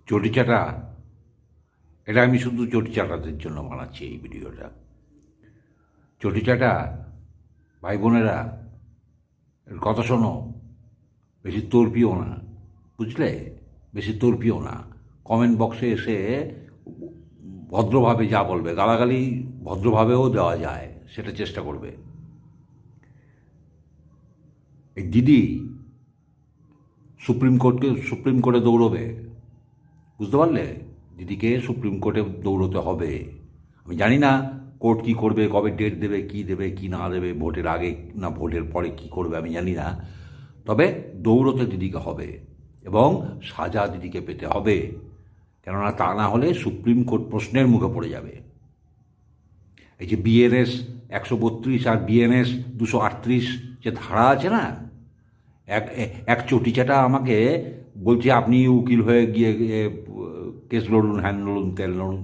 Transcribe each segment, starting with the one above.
চটি চাটা, এটা আমি শুধু চটি চাটাদের জন্য বানাচ্ছি এই ভিডিওটা। চটি চাটা ভাই বোনেরা, এর কথা শোনো, বেশি তর্পিও না, বুঝলে? বেশি তর্পিও না। কমেন্ট বক্সে এসে ভদ্রভাবে যা বলবে, গালাগালি ভদ্রভাবেও দেওয়া যায়, সেটা চেষ্টা করবে। এই দিদি সুপ্রিম কোর্টে দৌড়বে, বুঝতে পারলে? দিদিকে সুপ্রিম কোর্টে দৌড়তে হবে। আমি জানি না কোর্ট কী করবে, কবে ডেট দেবে, কি না দেবে, ভোটের আগে না ভোটের পরে কি করবে আমি জানি না। তবে দৌড়তে দিদিকে হবে এবং সাজা দিদিকে পেতে হবে, কেননা তা না হলে সুপ্রিম কোর্ট প্রশ্নের মুখে পড়ে যাবে। এই যে বিএনএস 132 আর বিএনএস 238 যে ধারা আছে না, এক চটিচাটা আমাকে বলছে আপনি উকিল হয়ে গিয়ে কেস লড়ুন, হ্যান লড়ুন, তেল লড়ুন,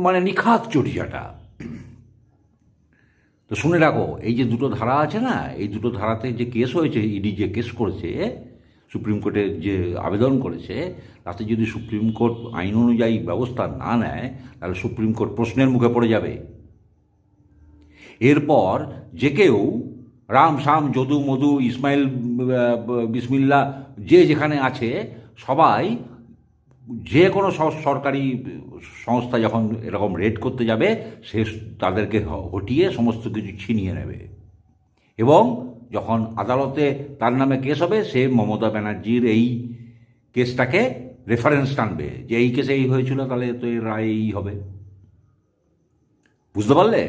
মানে নিখাত চটিচাটা। তো শুনে রাখো, এই যে দুটো ধারা আছে না, এই দুটো ধারাতে যে কেস হয়েছে, ইডি যে কেস করেছে, সুপ্রিম কোর্টে যে আবেদন করেছে, তাতে যদি সুপ্রিম কোর্ট আইন অনুযায়ী ব্যবস্থা না নেয়, তাহলে সুপ্রিম কোর্ট প্রশ্নের মুখে পড়ে যাবে। এরপর যে কেউ রাম শাম যদু মধু ইসমাইল বিসমিল্লা যে যেখানে আছে সবাই, যে কোনো সরকারি সংস্থা যখন এরকম রেড করতে যাবে, সে তাদেরকে হটিয়ে সমস্ত কিছু ছিনিয়ে নেবে এবং যখন আদালতে তার নামে কেস হবে, সে মমতা ব্যানার্জির এই কেসটাকে রেফারেন্স টানবে যে এই কেসে এই হয়েছিল, তাহলে তো এর রায় এই হবে। বুঝতে পারলে?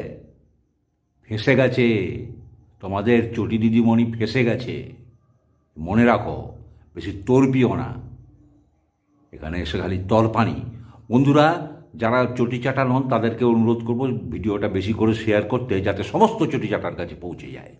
ফেঁসে গেছে তোমাদের চটি দিদিমণি, ফেঁসে গেছে। মনে রাখো, বেশি তর্পিও না, এখানে এসে খালি তলপানি। বন্ধুরা, যারা চটি চাটা নন তাদেরকে অনুরোধ করব ভিডিওটা বেশি করে শেয়ার করতে, যাতে সমস্ত চটি চাটার কাছে পৌঁছে যায়।